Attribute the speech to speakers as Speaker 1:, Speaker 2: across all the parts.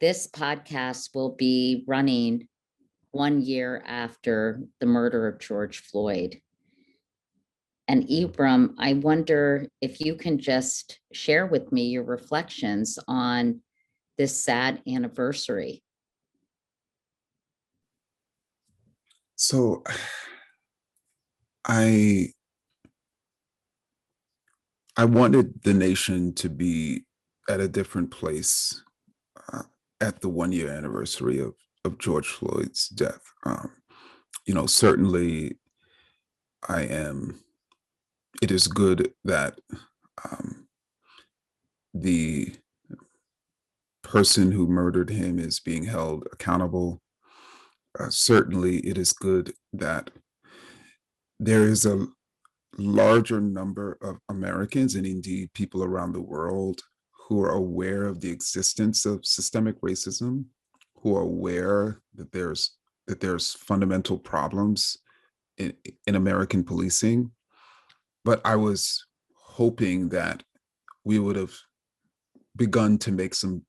Speaker 1: this podcast will be running 1 year after the murder of George Floyd. And Ibram, I wonder if you can just share with me your reflections on this sad anniversary.
Speaker 2: So I wanted the nation to be at a different place at the 1 year anniversary of George Floyd's death. Certainly it is good that the person who murdered him is being held accountable. Certainly it is good that there is a larger number of Americans, and indeed people around the world, who are aware of the existence of systemic racism, who are aware that there's fundamental problems in American policing. But I was hoping that we would have begun to make some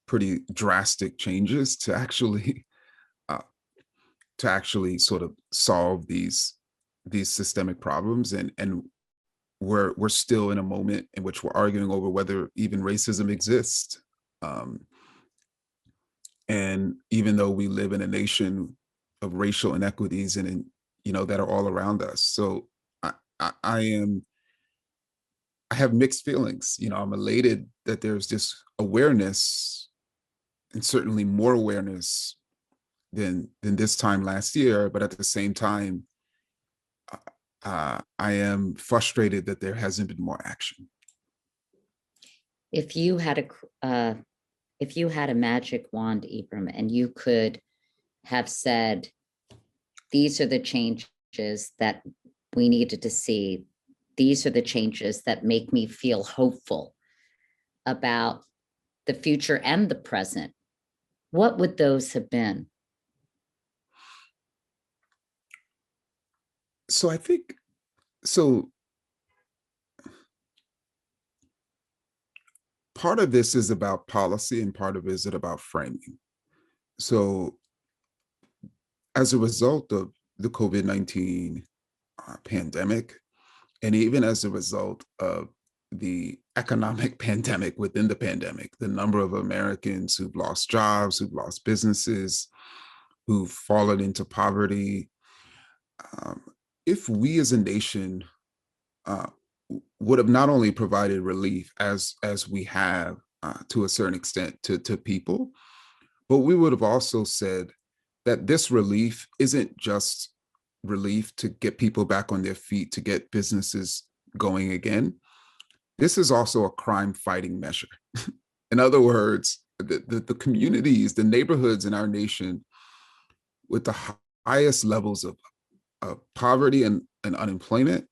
Speaker 2: pretty drastic changes to actually sort of solve these systemic problems, and we're still in a moment in which we're arguing over whether even racism exists. And even though we live in a nation of racial inequities and that are all around us, so I have mixed feelings. I'm elated that there's this awareness, and certainly more awareness than this time last year, but at the same time, I am frustrated that there hasn't been more action.
Speaker 1: If you had a magic wand, Ibram, and you could have said, these are the changes that we needed to see, these are the changes that make me feel hopeful about the future and the present, what would those have been?
Speaker 2: So I think, part of this is about policy and part of it is about framing. So as a result of the COVID-19 pandemic, and even as a result of the economic pandemic within the pandemic, the number of Americans who've lost jobs, who've lost businesses, who've fallen into poverty, if we as a nation would have not only provided relief as we have to a certain extent to people, but we would have also said that this relief isn't just relief to get people back on their feet, to get businesses going again. This is also a crime fighting measure. In other words, the communities, the neighborhoods in our nation with the highest levels of poverty and unemployment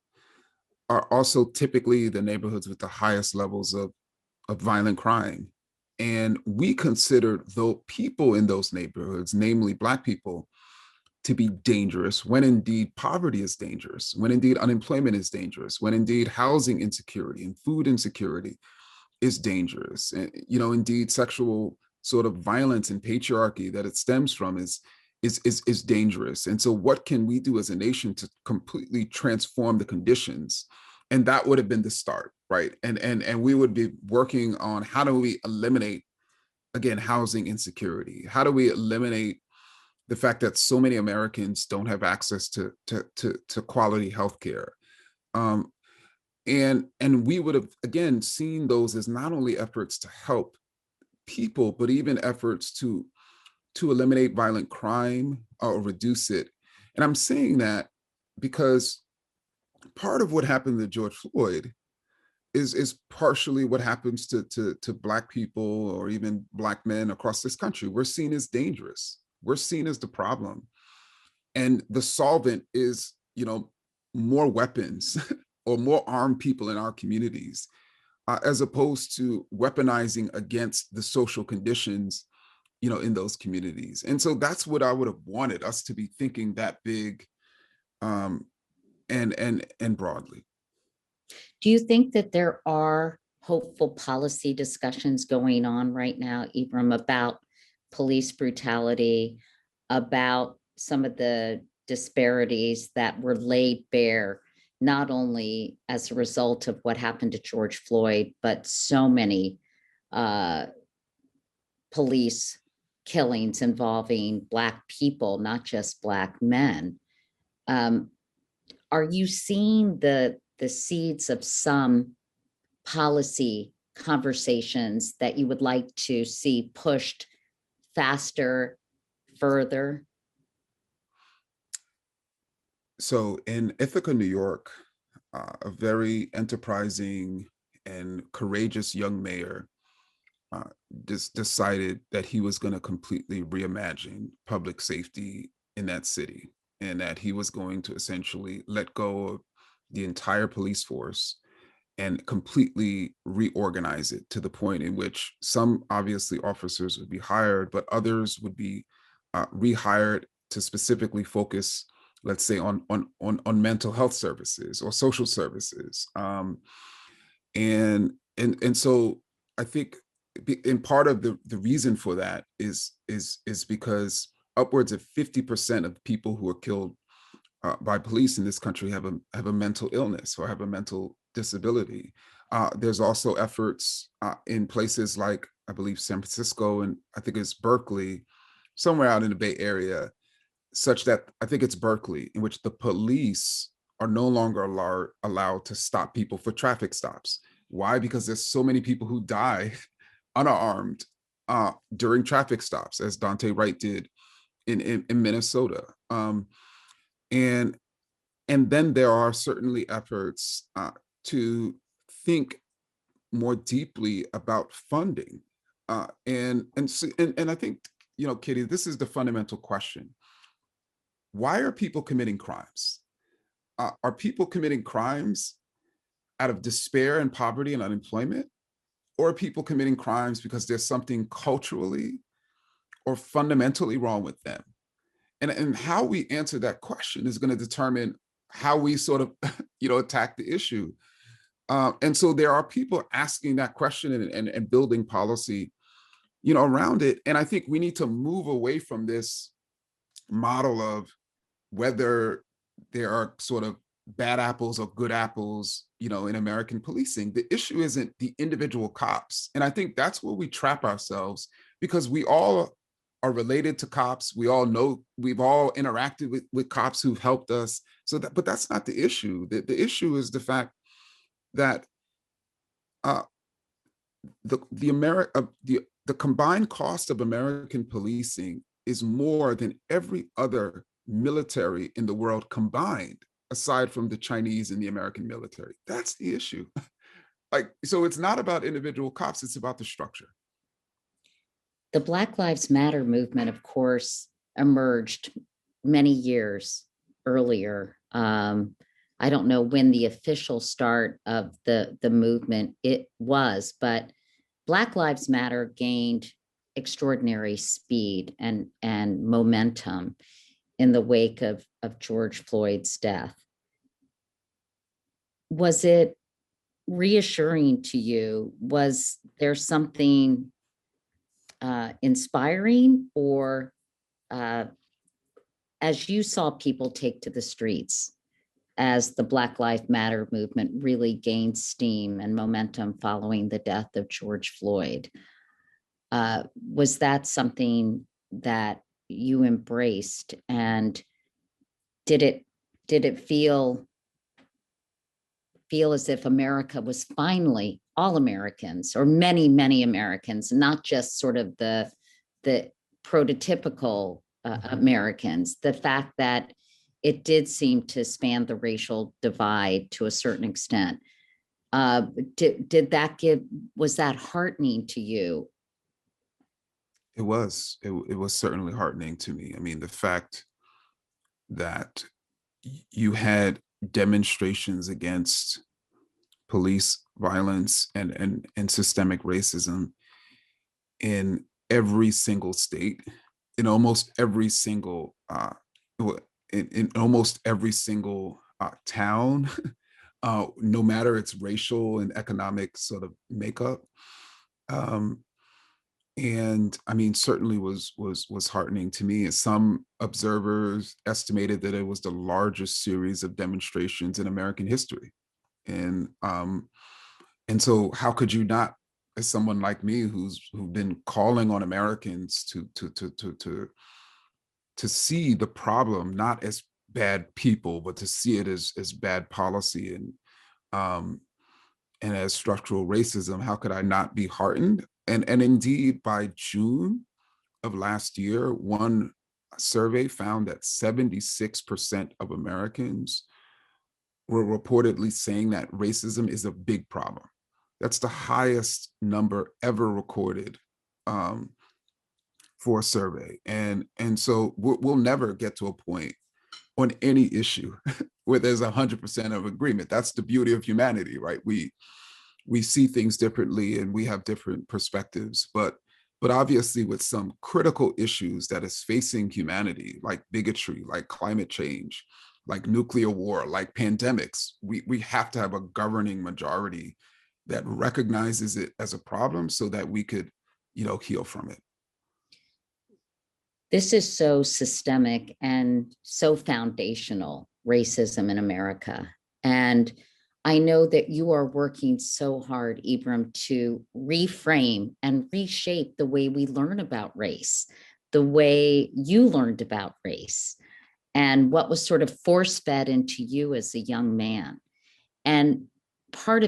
Speaker 2: are also typically the neighborhoods with the highest levels of violent crime. And we consider the people in those neighborhoods, namely Black people, to be dangerous, when indeed poverty is dangerous, when indeed unemployment is dangerous, when indeed housing insecurity and food insecurity is dangerous. And, indeed sexual sort of violence and patriarchy that it stems from is dangerous. And so what can we do as a nation to completely transform the conditions? And that would have been the start, right? And we would be working on, how do we eliminate, again, housing insecurity? How do we eliminate the fact that so many Americans don't have access to quality healthcare? And we would have, again, seen those as not only efforts to help people, but even efforts to eliminate violent crime or reduce it. And I'm saying that because part of what happened to George Floyd is partially what happens to Black people or even Black men across this country. We're seen as dangerous. We're seen as the problem. And the solvent is, more weapons or more armed people in our communities, as opposed to weaponizing against the social conditions in those communities. And so that's what I would have wanted us to be thinking, that big and broadly.
Speaker 1: Do you think that there are hopeful policy discussions going on right now, Ibram, about police brutality, about some of the disparities that were laid bare, not only as a result of what happened to George Floyd, but so many police killings involving Black people, not just Black men. Um, are you seeing the seeds of some policy conversations that you would like to see pushed faster, further?
Speaker 2: So in Ithaca, New York, a very enterprising and courageous young mayor just decided that he was going to completely reimagine public safety in that city, and that he was going to essentially let go of the entire police force and completely reorganize it to the point in which some obviously officers would be hired, but others would be rehired to specifically focus, let's say, on mental health services or social services. And so I think in part of the reason for that is because upwards of 50% of people who are killed by police in this country have a mental illness or have a mental disability. There's also efforts in places like, I believe, San Francisco, and I think it's Berkeley, somewhere out in the Bay Area, such that I think it's Berkeley, in which the police are no longer allowed to stop people for traffic stops. Why? Because there's so many people who die unarmed during traffic stops, as Dante Wright did in Minnesota. And then there are certainly efforts to think more deeply about funding. And I think, Katie, this is the fundamental question. Why are people committing crimes? Are people committing crimes out of despair and poverty and unemployment? Or are people committing crimes because there's something culturally or fundamentally wrong with them? And how we answer that question is going to determine how we sort of, attack the issue. And so there are people asking that question and building policy, around it. And I think we need to move away from this model of whether there are sort of bad apples or good apples, in American policing. The issue isn't the individual cops. And I think that's where we trap ourselves, because we all are related to cops. We all know, we've all interacted with cops who've helped us. But that's not the issue. The issue is the fact that the combined cost of American policing is more than every other military in the world combined, aside from the Chinese and the American military. That's the issue. So it's not about individual cops, it's about the structure.
Speaker 1: The Black Lives Matter movement, of course, emerged many years earlier. I don't know when the official start of the movement it was, but Black Lives Matter gained extraordinary speed and momentum in the wake of George Floyd's death. Was it reassuring to you? Was there something inspiring, or as you saw people take to the streets as the Black Lives Matter movement really gained steam and momentum following the death of George Floyd, was that something that you embraced? And did it feel as if America was finally all Americans, or many Americans, not just sort of the prototypical Americans? The fact that it did seem to span the racial divide to a certain extent. Did that was that heartening to you?
Speaker 2: It was certainly heartening to me. I mean, the fact that you had demonstrations against police violence and systemic racism in every single state, in almost every single in almost every single town, no matter its racial and economic sort of makeup. And I mean, certainly was heartening to me. And some observers estimated that it was the largest series of demonstrations in American history. And and so how could you not, as someone like me who've been calling on Americans to see the problem not as bad people, but to see it as bad policy um, and as structural racism, how could I not be heartened? And indeed, by June of last year, one survey found that 76% of Americans were reportedly saying that racism is a big problem. That's the highest number ever recorded um, for a survey. And so we'll never get to a point on any issue where there's 100% of agreement. That's the beauty of humanity, right? We see things differently and we have different perspectives, but obviously with some critical issues that is facing humanity, like bigotry, like climate change, like nuclear war, like pandemics, we have to have a governing majority that recognizes it as a problem so that we could, heal from it.
Speaker 1: This is so systemic and so foundational, racism in America. And I know that you are working so hard, Ibram, to reframe and reshape the way we learn about race, the way you learned about race, and what was sort of force fed into you as a young man. And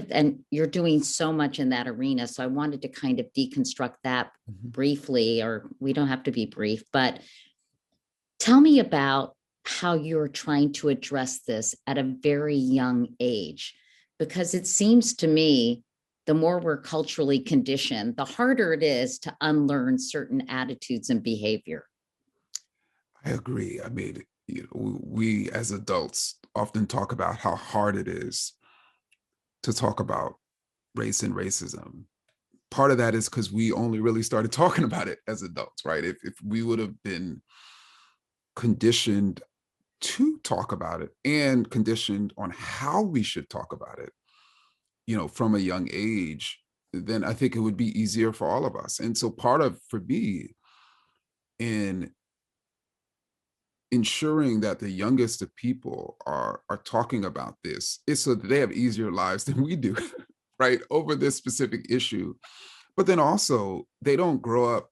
Speaker 1: and you're doing so much in that arena. So I wanted to kind of deconstruct that briefly, or we don't have to be brief, but tell me about how you're trying to address this at a very young age, because it seems to me the more we're culturally conditioned, the harder it is to unlearn certain attitudes and behavior.
Speaker 2: I agree. I mean, we as adults often talk about how hard it is to talk about race and racism. Part of that is because we only really started talking about it as adults, right? If we would have been conditioned to talk about it and conditioned on how we should talk about it, from a young age, then I think it would be easier for all of us. And so part of, for me, in ensuring that the youngest of people are talking about this is so that they have easier lives than we do, right, over this specific issue. But then also they don't grow up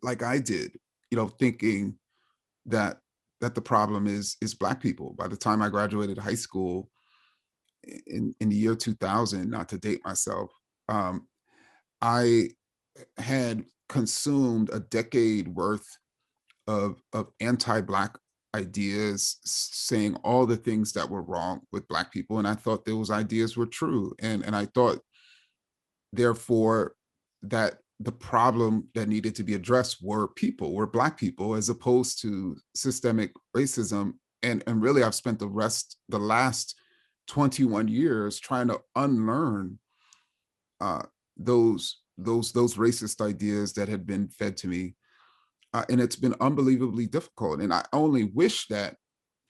Speaker 2: like I did, thinking that the problem is Black people. By the time I graduated high school in the year 2000, not to date myself, I had consumed a decade worth of anti-Black ideas, saying all the things that were wrong with Black people, and I thought those ideas were true, and I thought, therefore, that the problem that needed to be addressed were Black people, as opposed to systemic racism. And really, I've spent the last 21 years trying to unlearn uh, those racist ideas that had been fed to me, and it's been unbelievably difficult. And I only wish that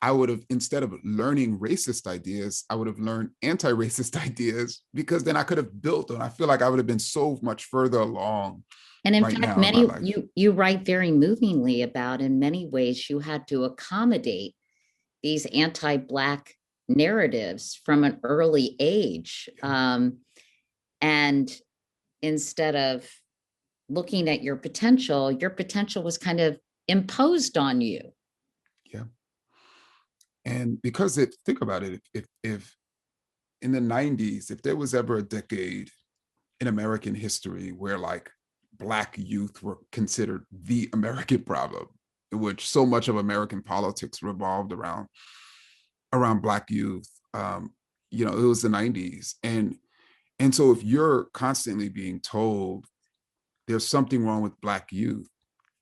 Speaker 2: I would have, instead of learning racist ideas, I would have learned anti-racist ideas, because then I could have built, and I feel like I would have been so much further along
Speaker 1: And in
Speaker 2: right
Speaker 1: fact,
Speaker 2: now in my life.
Speaker 1: you write very movingly about, in many ways, you had to accommodate these anti-Black narratives from an early age. And instead of looking at your potential was kind of imposed on you.
Speaker 2: Yeah. And because think about it, if in the 90s, if there was ever a decade in American history where like Black youth were considered the American problem, in which so much of American politics revolved around Black youth, it was the 90s. And so if you're constantly being told there's something wrong with Black youth,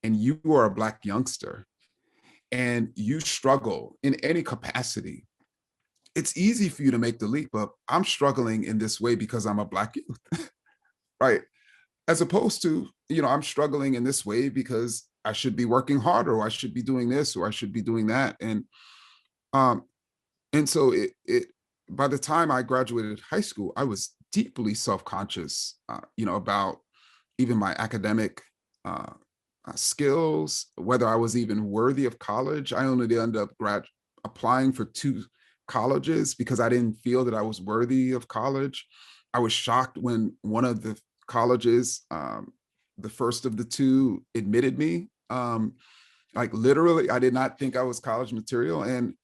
Speaker 2: and you are a Black youngster, and you struggle in any capacity, it's easy for you to make the leap of, I'm struggling in this way because I'm a Black youth, right? As opposed to, I'm struggling in this way because I should be working harder, or I should be doing this, or I should be doing that. Um, and so it by the time I graduated high school, I was deeply self-conscious, about even my academic skills, whether I was even worthy of college. I only ended up applying for 2 colleges because I didn't feel that I was worthy of college. I was shocked when one of the colleges, the first of the 2, admitted me. Like literally, I did not think I was college material. And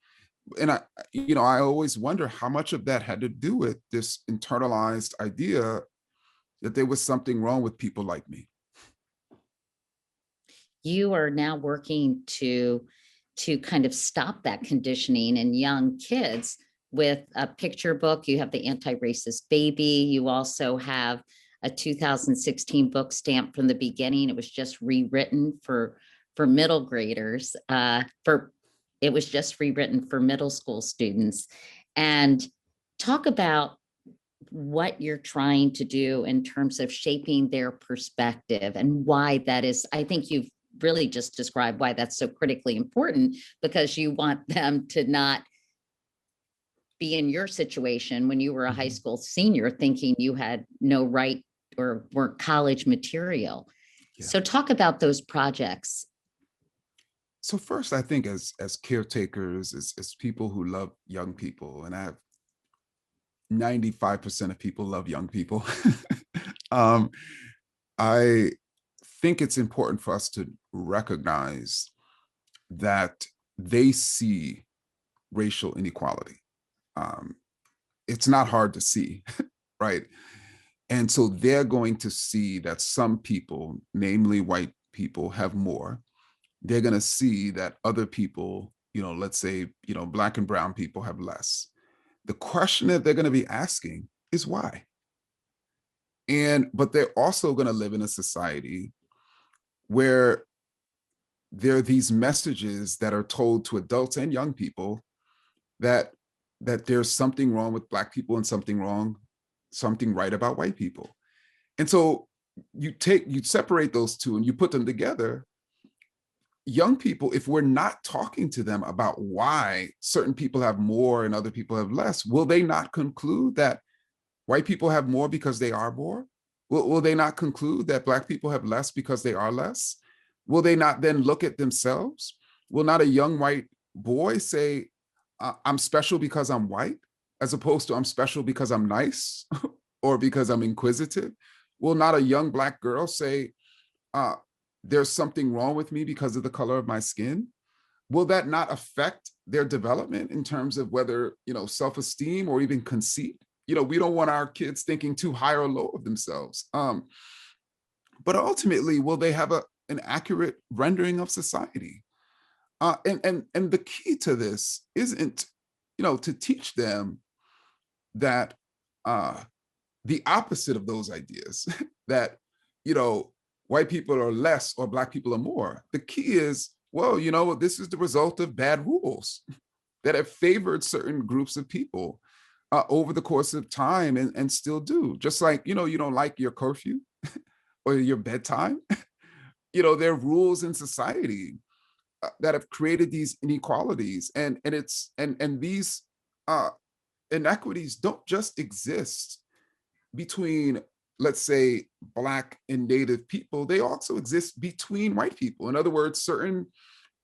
Speaker 2: I, I always wonder how much of that had to do with this internalized idea that there was something wrong with people like me.
Speaker 1: You are now working to kind of stop that conditioning in young kids with a picture book. You have the Anti-Racist Baby. You also have a 2016 book, Stamped from the Beginning. It was just rewritten for middle graders. It was just rewritten for middle school students. And talk about what you're trying to do in terms of shaping their perspective and why that is. I think you've really just described why that's so critically important, because you want them to not be in your situation when you were a high school senior thinking you had no right or weren't college material. Yeah. So talk about those projects.
Speaker 2: So first, I think as caretakers, as people who love young people, and I have 95% of people love young people. I think it's important for us to recognize that they see racial inequality. It's not hard to see, right? And so they're going to see that some people, namely white people, have more. They're going to see that other people, let's say, Black and brown people have less. The question that they're going to be asking is why? But they're also going to live in a society where there are these messages that are told to adults and young people that there's something wrong with Black people and something right about white people. And so you separate those two and you put them together. Young people, if we're not talking to them about why certain people have more and other people have less, will they not conclude that white people have more because they are more? Will they not conclude that Black people have less because they are less? Will they not then look at themselves? Will not a young white boy say, I'm special because I'm white, as opposed to I'm special because I'm nice or because I'm inquisitive? Will not a young Black girl say, there's something wrong with me because of the color of my skin? Will that not affect their development in terms of whether, self-esteem or even conceit? We don't want our kids thinking too high or low of themselves. But ultimately, will they have an accurate rendering of society? And the key to this isn't, to teach them that the opposite of those ideas, that, white people are less or Black people are more. The key is, well, this is the result of bad rules that have favored certain groups of people over the course of time and still do. Just like, you don't like your curfew or your bedtime. There are rules in society that have created these inequalities, and these inequities don't just exist between, let's say, Black and Native people. They also exist between white people. In other words, certain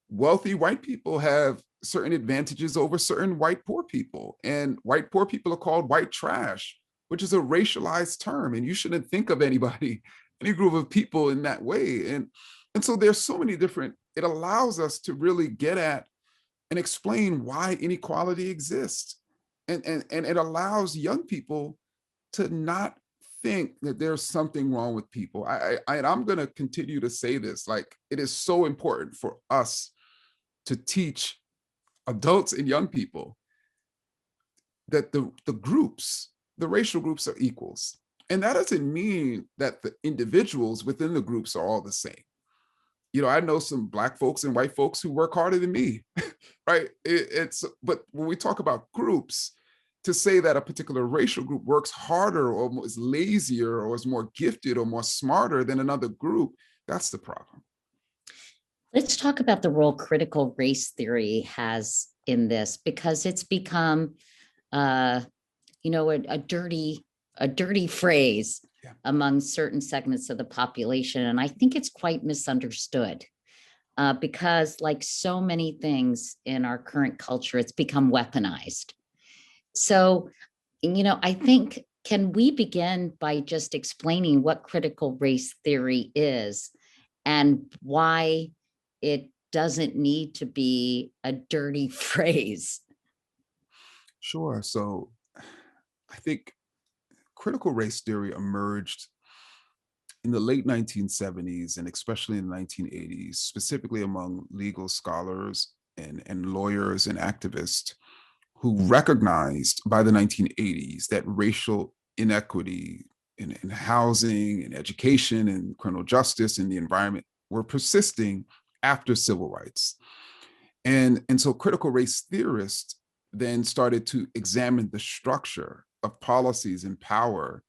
Speaker 2: wealthy white people have certain advantages over certain white poor people, and white poor people are called white trash, which is a racialized term, and you shouldn't think of any group of people in that way. And so there's so many different, it allows us to really get at and explain why inequality exists. And it allows young people to not think that there's something wrong with people. I'm going to continue to say this, like, it is so important for us to teach adults and young people that the racial groups are equals. And that doesn't mean that the individuals within the groups are all the same. I know some Black folks and white folks who work harder than me, right? But when we talk about groups, to say that a particular racial group works harder or is lazier or is more gifted or more smarter than another group, that's the problem.
Speaker 1: Let's talk about the role critical race theory has in this, because it's become, a dirty a dirty phrase
Speaker 2: Yeah.
Speaker 1: among certain segments of the population. And I think it's quite misunderstood because, like so many things in our current culture, it's become weaponized. So, I think, can we begin by just explaining what critical race theory is and why it doesn't need to be a dirty phrase?
Speaker 2: Sure. So I think critical race theory emerged in the late 1970s and especially in the 1980s, specifically among legal scholars and lawyers and activists who recognized by the 1980s that racial inequity in housing and education and criminal justice and the environment were persisting after civil rights. And so critical race theorists then started to examine the structure of policies and power,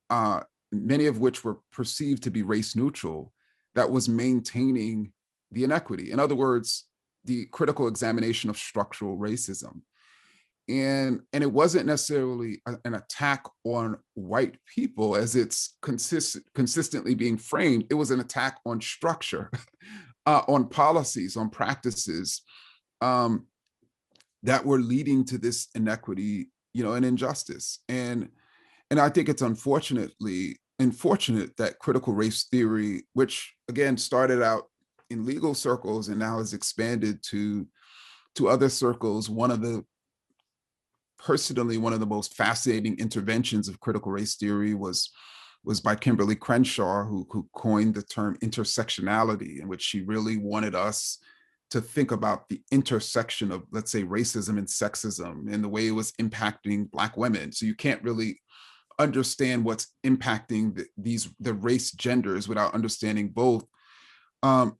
Speaker 2: uh, many of which were perceived to be race neutral, that was maintaining the inequity. In other words, the critical examination of structural racism. And it wasn't necessarily an attack on white people as it's consistently being framed. It was an attack on structure, on policies, on practices um, that were leading to this inequity, and injustice. And I think it's unfortunate that critical race theory, which again started out in legal circles and now has expanded to other circles. Personally, one of the most fascinating interventions of critical race theory was by Kimberly Crenshaw, who coined the term intersectionality, in which she really wanted us to think about the intersection of, let's say, racism and sexism and the way it was impacting Black women. So you can't really understand what's impacting the race genders without understanding both. And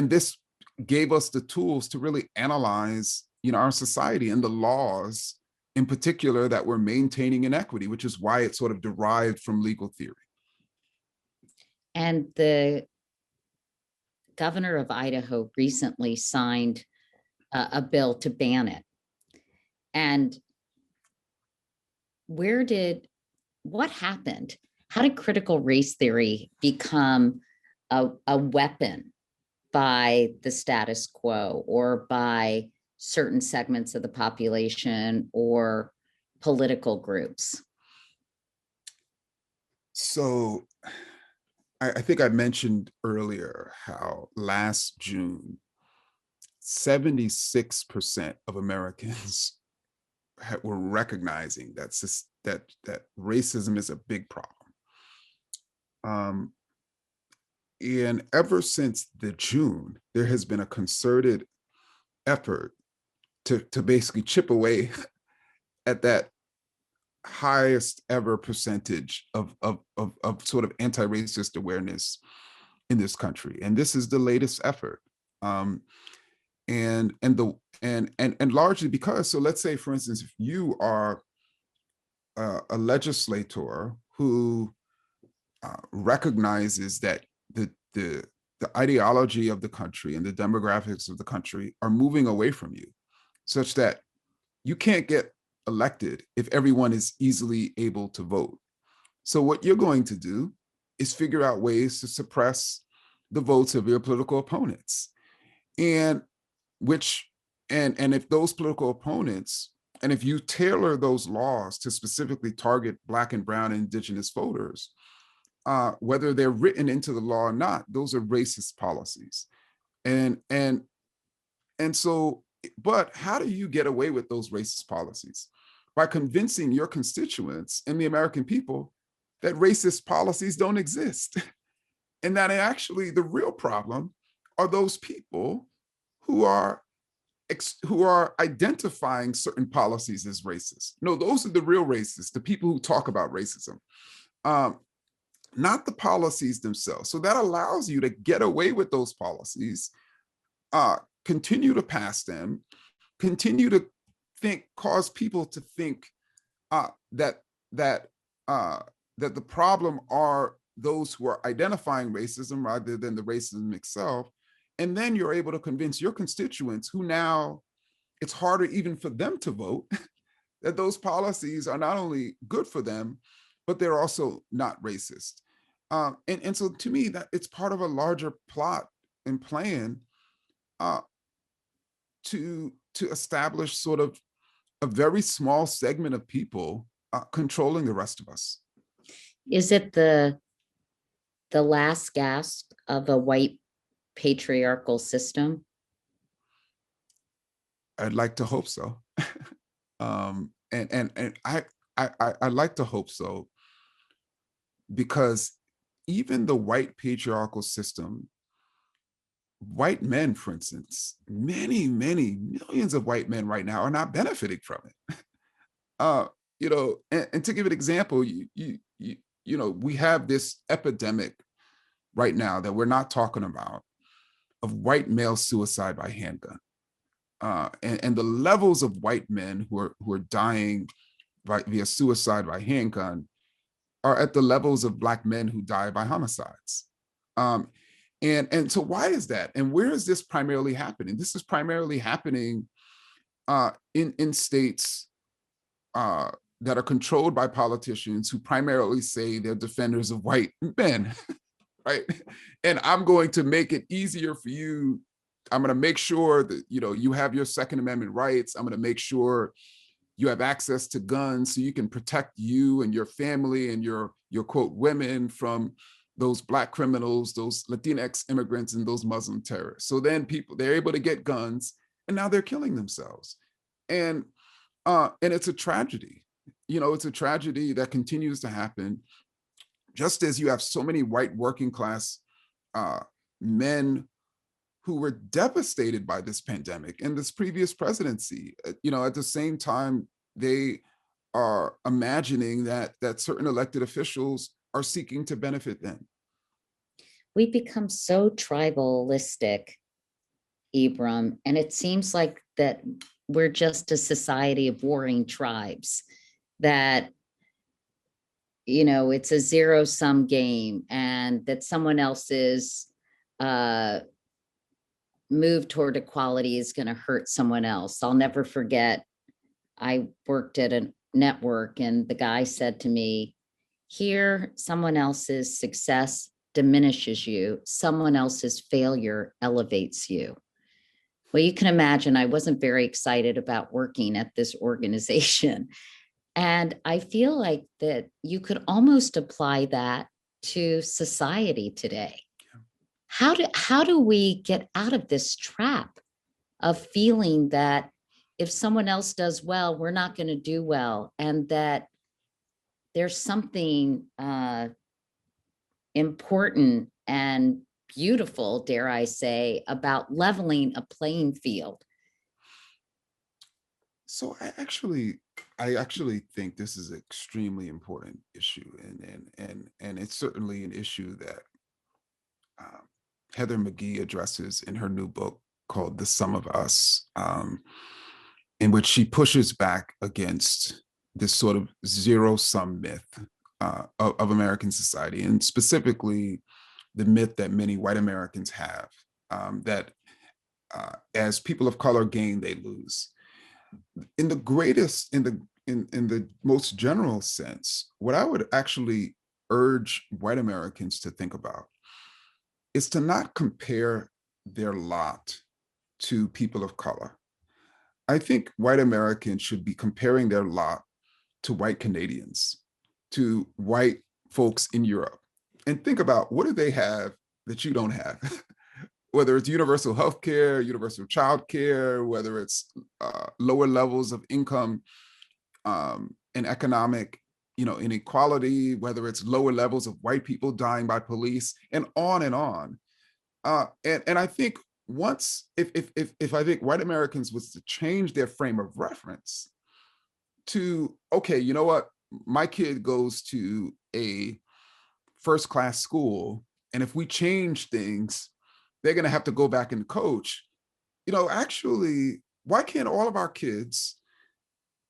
Speaker 2: this gave us the tools to really analyze, our society and the laws in particular that were maintaining inequity, which is why it sort of derived from legal theory.
Speaker 1: And the governor of Idaho recently signed a bill to ban it. And what happened? How did critical race theory become a weapon by the status quo or by certain segments of the population or political groups?
Speaker 2: So I think I mentioned earlier how last June, 76% of Americans were recognizing that racism is a big problem. And ever since the June, there has been a concerted effort to basically chip away at that highest ever percentage of sort of anti-racist awareness in this country. And this is the latest effort. And largely because, so let's say, for instance, if you are a legislator who recognizes that the ideology of the country and the demographics of the country are moving away from you, such that you can't get elected if everyone is easily able to vote. So what you're going to do is figure out ways to suppress the votes of your political opponents. And if those political opponents, and if you tailor those laws to specifically target Black and Brown and Indigenous voters, whether they're written into the law or not, those are racist policies. And so, but how do you get away with those racist policies? By convincing your constituents and the American people that racist policies don't exist. And that actually the real problem are those people who are identifying certain policies as racist. No, those are the real racists, the people who talk about racism, not the policies themselves. So that allows you to get away with those policies, continue to pass them, continue to cause people to think that the problem are those who are identifying racism rather than the racism itself. And then you're able to convince your constituents, who now it's harder even for them to vote, that those policies are not only good for them, but they're also not racist. And so to me, that it's part of a larger plot and plan uh, to establish sort of a very small segment of people controlling the rest of us.
Speaker 1: Is it the last gasp of a white patriarchal system?
Speaker 2: I'd like to hope so. And I like to hope so, because even the white patriarchal system, white men, for instance, many millions of white men right now are not benefiting from it. uh and to give an example, we have this epidemic right now that we're not talking about, of white male suicide by handgun, and the levels of white men who are dying via suicide by handgun are at the levels of Black men who die by homicides. Um, and so why is that? And where is this primarily happening? This is primarily happening in states that are controlled by politicians who primarily say they're defenders of white men, right? And I'm going to make it easier for you. I'm going to make sure that you have your Second Amendment rights. I'm going to make sure you have access to guns so you can protect you and your family and your quote women from those Black criminals, those Latinx immigrants, and those Muslim terrorists. So then they're able to get guns, and now they're killing themselves. And it's a tragedy. It's a tragedy that continues to happen, just as you have so many white working class men who were devastated by this pandemic and this previous presidency. At the same time, they are imagining that certain elected officials are seeking to benefit them.
Speaker 1: We've become so tribalistic, Ibram, and it seems like that we're just a society of warring tribes, that it's a zero-sum game, and that someone else's move toward equality is going to hurt someone else. I'll never forget, I worked at a network, and the guy said to me, here, someone else's success diminishes you, someone else's failure elevates you. Well, you can imagine I wasn't very excited about working at this organization. And I feel like that you could almost apply that to society today. How do we get out of this trap of feeling that if someone else does well, we're not going to do well, and that there's something important and beautiful, dare I say, about leveling a playing field?
Speaker 2: So I actually think this is an extremely important issue, and it's certainly an issue that Heather McGhee addresses in her new book called The Sum of Us, in which she pushes back against this sort of zero-sum myth of American society, and specifically the myth that many white Americans have, that as people of color gain, they lose. In the most general sense, what I would actually urge white Americans to think about is to not compare their lot to people of color. I think white Americans should be comparing their lot to white Canadians, to white folks in Europe, and think about, what do they have that you don't have? Whether it's universal health care, universal child care, whether it's lower levels of income and economic inequality, whether it's lower levels of white people dying by police, and on and on. And I think if I think white Americans was to change their frame of reference to, okay, you know what, my kid goes to a first-class school, and if we change things, they're going to have to go back and coach. Actually, why can't all of our kids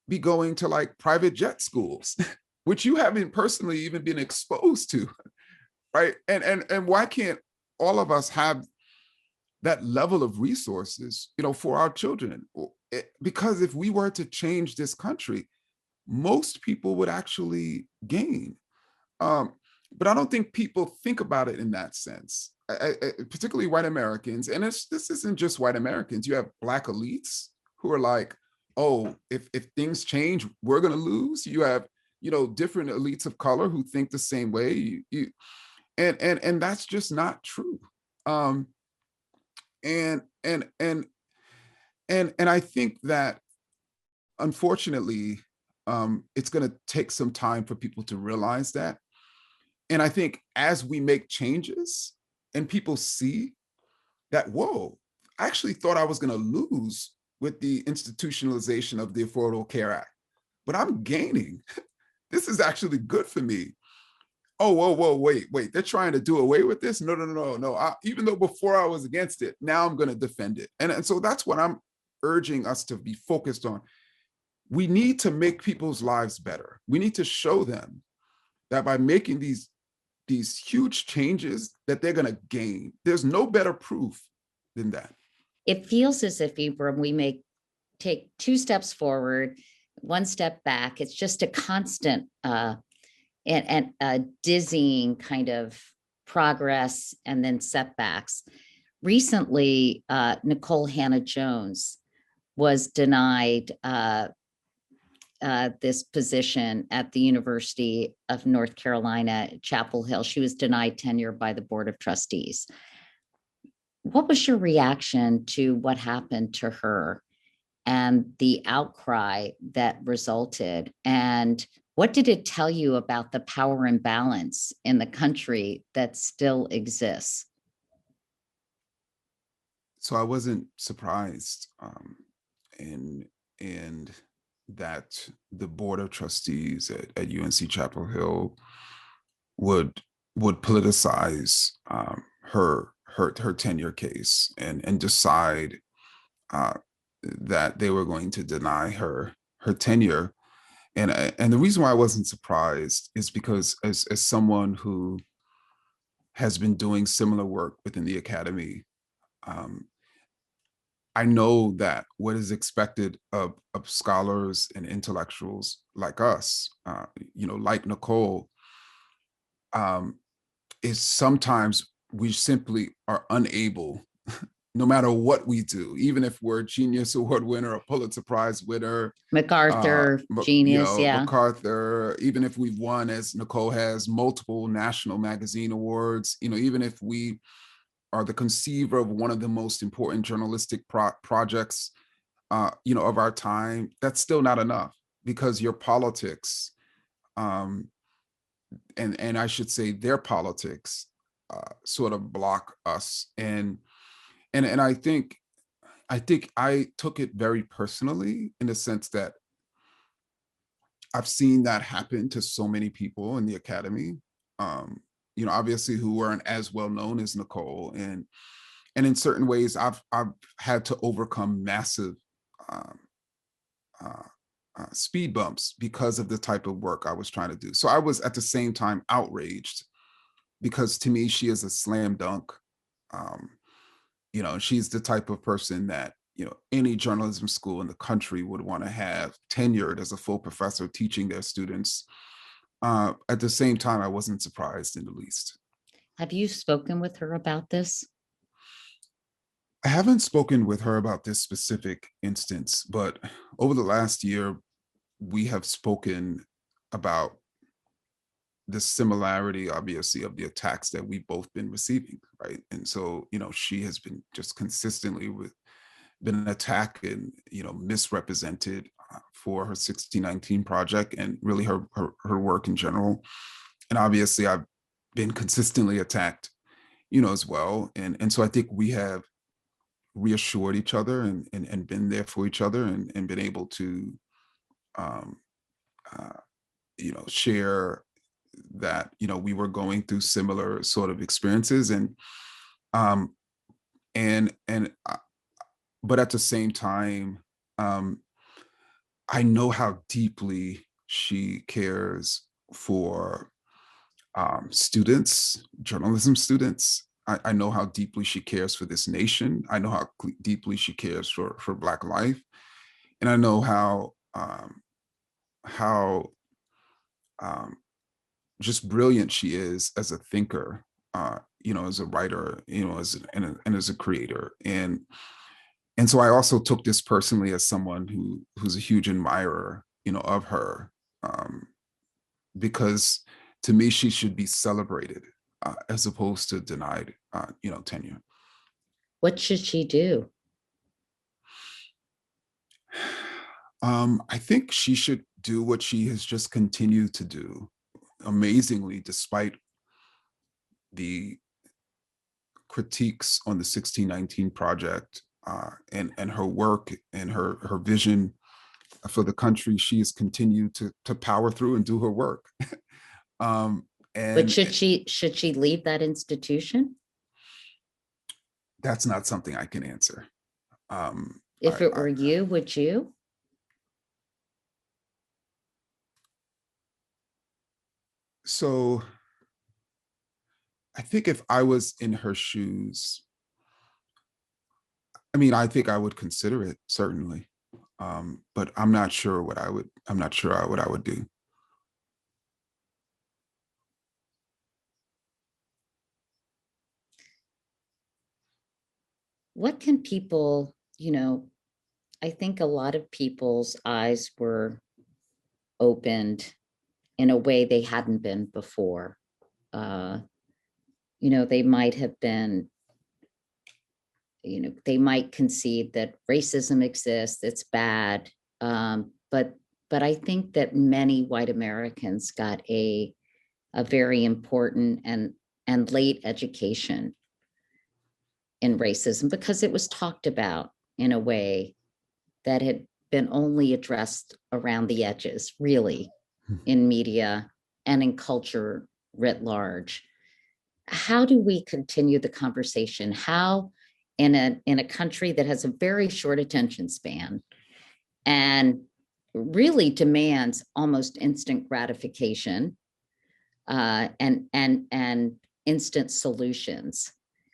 Speaker 2: be going to like private jet schools, which you haven't personally even been exposed to, right? And why can't all of us have that level of resources, for our children? Because if we were to change this country, most people would actually gain. But I don't think people think about it in that sense. Particularly white Americans, and this isn't just white Americans. You have Black elites who are like, oh, if things change, we're going to lose. You have, different elites of color who think the same way. And that's just not true. Um, and and and and I think that unfortunately, it's going to take some time for people to realize that. And I think as we make changes and people see that, whoa, I actually thought I was going to lose with the institutionalization of the Affordable Care Act, but I'm gaining. This is actually good for me. Oh, whoa, wait, they're trying to do away with this? No. Even though before I was against it, now I'm going to defend it. And so that's what I'm urging us to be focused on. We need to make people's lives better. We need to show them that by making these huge changes that they're going to gain. There's no better proof than that.
Speaker 1: It feels as if, Ibram, we may take 2 steps forward, 1 step back. It's just a constant and a dizzying kind of progress and then setbacks. Recently, Nicole Hannah-Jones was denied this position at the University of North Carolina, Chapel Hill. She was denied tenure by the Board of Trustees. What was your reaction to what happened to her and the outcry that resulted? And what did it tell you about the power imbalance in the country that still exists?
Speaker 2: So I wasn't surprised and that the Board of Trustees at UNC Chapel Hill would politicize her tenure case and decide that they were going to deny her tenure. And the reason why I wasn't surprised is because as someone who has been doing similar work within the academy, I know that what is expected of scholars and intellectuals like us, like Nicole, is sometimes we simply are unable, no matter what we do, even if we're a Genius Award winner, a Pulitzer Prize winner,
Speaker 1: MacArthur, Genius, yeah.
Speaker 2: MacArthur, even if we've won, as Nicole has, multiple national magazine awards, even if we are the conceiver of one of the most important journalistic projects, of our time, that's still not enough, because your politics, and I should say their politics, sort of block us. And I think I took it very personally, in the sense that I've seen that happen to so many people in the academy, obviously who weren't as well known as Nicole, and in certain ways I've had to overcome massive speed bumps because of the type of work I was trying to do. So I was at the same time outraged, because to me she is a slam dunk. She's the type of person that any journalism school in the country would want to have tenured as a full professor teaching their students. At the same time, I wasn't surprised in the least.
Speaker 1: Have you spoken with her about this?
Speaker 2: I haven't spoken with her about this specific instance, but over the last year, we have spoken about the similarity, obviously, of the attacks that we've both been receiving, right? And so, she has been just consistently been attacked and, misrepresented for her 1619 project, and really her work in general. And obviously I've been consistently attacked, as well. And so I think we have reassured each other and been there for each other, and been able to, share that, we were going through similar sort of experiences. And but at the same time, I know how deeply she cares for students, journalism students. I know how deeply she cares for this nation. I know how deeply she cares for Black life, and I know how just brilliant she is as a thinker, as a writer, and as a creator. And so I also took this personally as someone who's a huge admirer, of her, because to me, she should be celebrated as opposed to denied, tenure.
Speaker 1: What should she do?
Speaker 2: I think she should do what she has just continued to do amazingly, despite the critiques on the 1619 project, and her work and her vision for the country. She has continued to power through and do her work.
Speaker 1: But
Speaker 2: And
Speaker 1: should she leave that institution?
Speaker 2: that's not something I can answer.
Speaker 1: If it were you, would you?
Speaker 2: So I think if I was in her shoes, I think I would consider it, certainly. But I'm not sure what I would do.
Speaker 1: What can people, I think a lot of people's eyes were opened in a way they hadn't been before. They might have been, they might concede that racism exists, it's bad. But I think that many white Americans got a very important and late education in racism because it was talked about in a way that had been only addressed around the edges, really, in media and in culture writ large. How do we continue the conversation? How, in a country that has a very short attention span and really demands almost instant gratification, and instant solutions,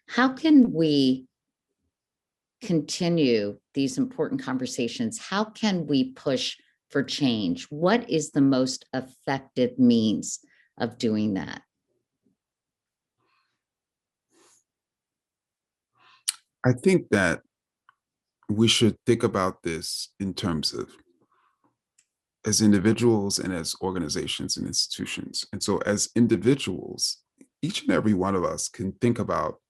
Speaker 1: how can we continue these important conversations? How can we push for change? What is the most effective means of doing that?
Speaker 2: I think that we should think about this in terms of as individuals and as organizations and institutions. And so as individuals, each and every one of us can think about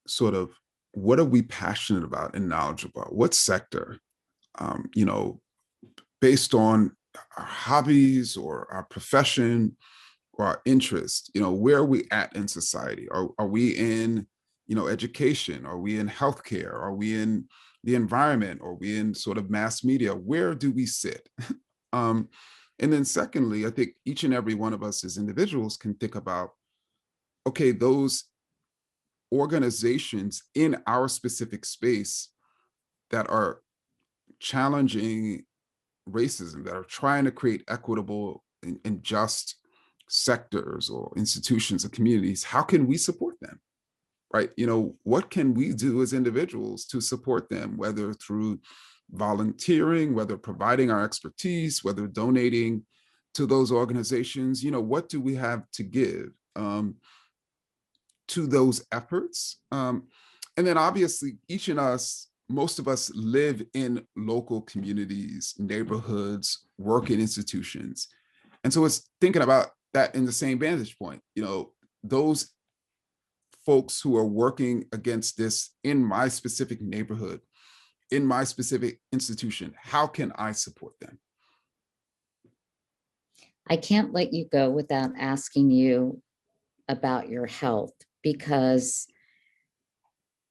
Speaker 2: sort of what are we passionate about and knowledgeable about? What sector, um, you know, based on our hobbies or our profession or our interest, where are we at in society? Are we in, education? Are we in healthcare? Are we in the environment? Are we in sort of mass media? Where do we sit? um, and then secondly, I think each and every one of us as individuals can think about, okay, those organizations in our specific space that are challenging racism, that are trying to create equitable and just sectors or institutions or communities, how can we support them? Right? What can we do as individuals to support them, whether through volunteering, whether providing our expertise, whether donating to those organizations? What do we have to give to those efforts? And then obviously most of us live in local communities, neighborhoods, work in institutions. And so it's thinking about that in the same vantage point, those folks who are working against this in my specific neighborhood, in my specific institution, how can I support them?
Speaker 1: I can't let you go without asking you about your health, because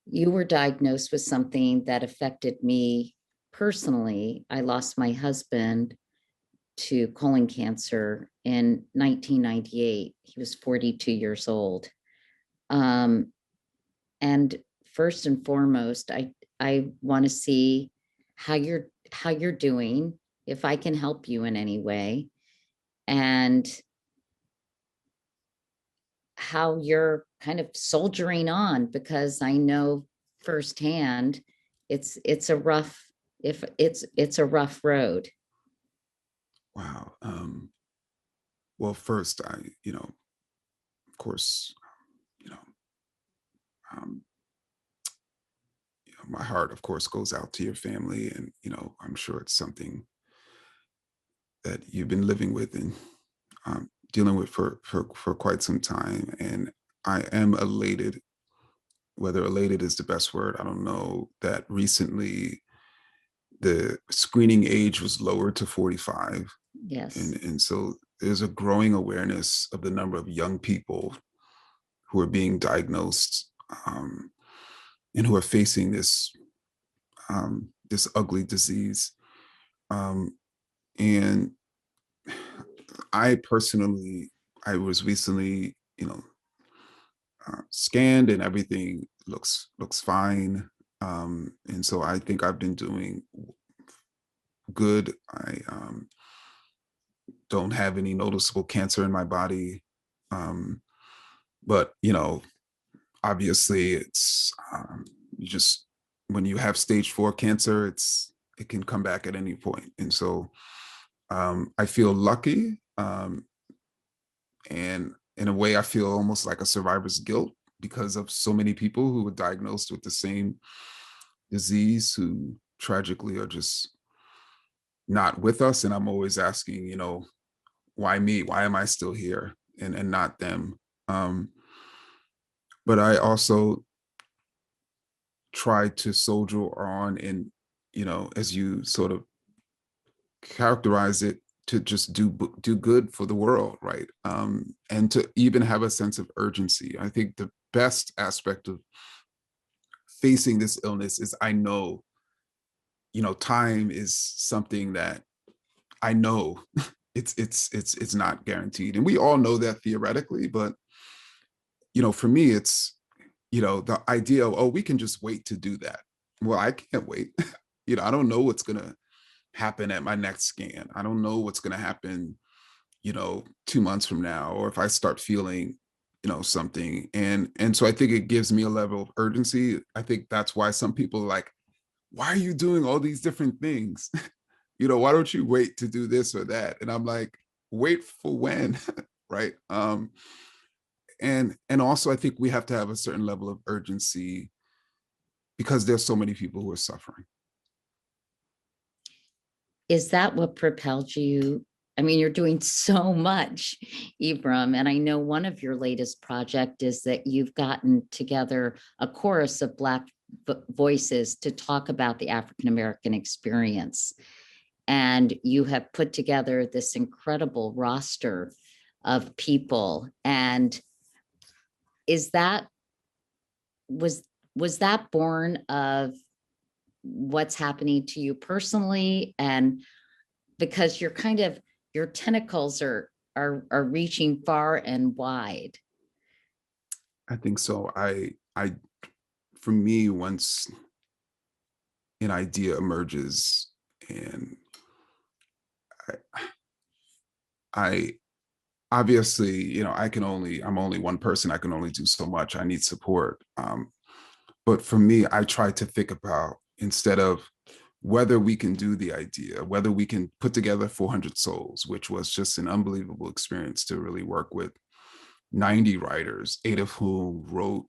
Speaker 1: you were diagnosed with something that affected me personally. I lost my husband to colon cancer in 1998. He was 42 years old. And first and foremost, I want to see how you're doing, if I can help you in any way, and how you're kind of soldiering on, because I know firsthand it's a rough, if it's a rough road.
Speaker 2: Wow. Well, first, of course, you know, um, my heart, of course, goes out to your family, and I'm sure it's something that you've been living with and dealing with for quite some time. And I am elated, whether elated is the best word, I don't know, that recently the screening age was lowered to 45.
Speaker 1: Yes.
Speaker 2: And so there's a growing awareness of the number of young people who are being diagnosed, and who are facing this ugly disease. Um, and I personally, I was recently, scanned, and everything looks fine. And so I think I've been doing good. I don't have any noticeable cancer in my body. Um, but obviously, it's you just when you have stage 4 cancer, it can come back at any point. And so I feel lucky, and in a way, I feel almost like a survivor's guilt because of so many people who were diagnosed with the same disease who tragically are just not with us. And I'm always asking, why me? Why am I still here and not them? Um, but I also try to soldier on, and as you sort of characterize it, to just do good for the world, right? And to even have a sense of urgency. I think the best aspect of facing this illness is I know, time is something that I know it's not guaranteed, and we all know that theoretically. But for me, it's the idea of, oh, we can just wait to do that. Well, I can't wait. I don't know what's gonna happen at my next scan. I don't know what's gonna happen 2 months from now, or if I start feeling something. And so I think it gives me a level of urgency. I think that's why some people are like, why are you doing all these different things? Why don't you wait to do this or that? And I'm like, wait for when? Right. And also I think we have to have a certain level of urgency because there's so many people who are suffering.
Speaker 1: Is that what propelled you? I mean, you're doing so much, Ibram, and I know one of your latest project is that you've gotten together a chorus of Black voices to talk about the African American experience. And you have put together this incredible roster of people. And is that was that born of what's happening to you personally? And because you're kind of, your tentacles are reaching far and wide.
Speaker 2: I think so. I for me, once an idea emerges, and I, I obviously, I'm only one person. I can only do so much. I need support. But for me, I try to think about, instead of whether we can do the idea, whether we can put together 400 souls, which was just an unbelievable experience to really work with 90 writers, 8 of whom wrote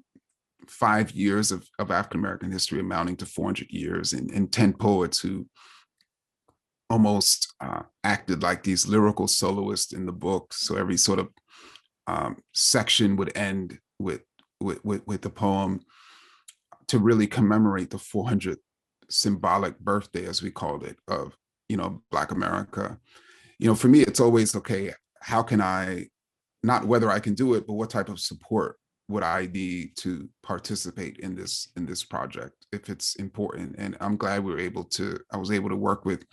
Speaker 2: 5 years of African American history amounting to 400 years, and 10 poets who almost acted like these lyrical soloists in the book. So every sort of section would end with a poem to really commemorate the 400th symbolic birthday, as we called it, of Black America. For me, it's always, okay, how can I, not whether I can do it, but what type of support would I need to participate in this project if it's important. And I'm glad I was able to work with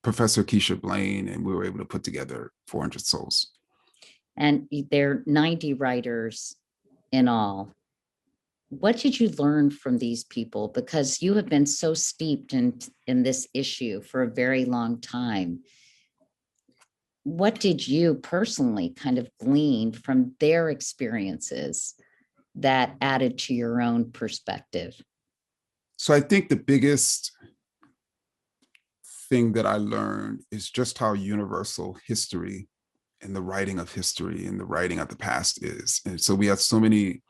Speaker 2: Professor Keisha Blain, and we were able to put together 400 souls.
Speaker 1: And there are 90 writers in all. What did you learn from these people? Because you have been so steeped in this issue for a very long time. What did you personally kind of glean from their experiences that added to your own perspective?
Speaker 2: So I think the biggest thing that I learned is just how universal history the writing of history and the writing of the past is. And so we had so many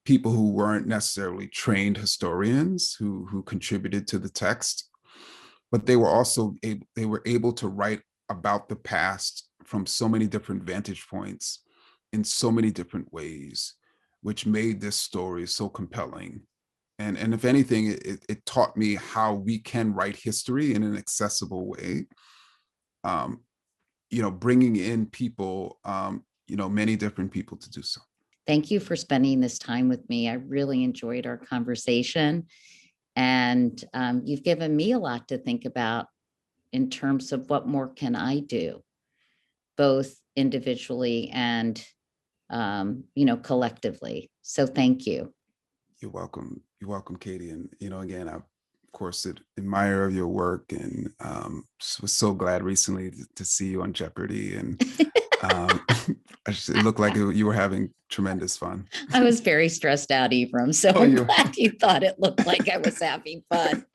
Speaker 2: people who weren't necessarily trained historians who contributed to the text, but they were also able to write about the past from so many different vantage points in so many different ways, which made this story so compelling. And if anything, it taught me how we can write history in an accessible way, bringing in people, many different people to do so.
Speaker 1: Thank you for spending this time with me. I really enjoyed our conversation. And you've given me a lot to think about in terms of what more can I do, both individually and, collectively. So thank you.
Speaker 2: You're welcome. You're welcome, Katie. And, again, I, of course, admire your work, and was so glad recently to see you on Jeopardy. And it looked like you were having tremendous fun.
Speaker 1: I was very stressed out, Ibram. So I'm glad you thought it looked like I was having fun.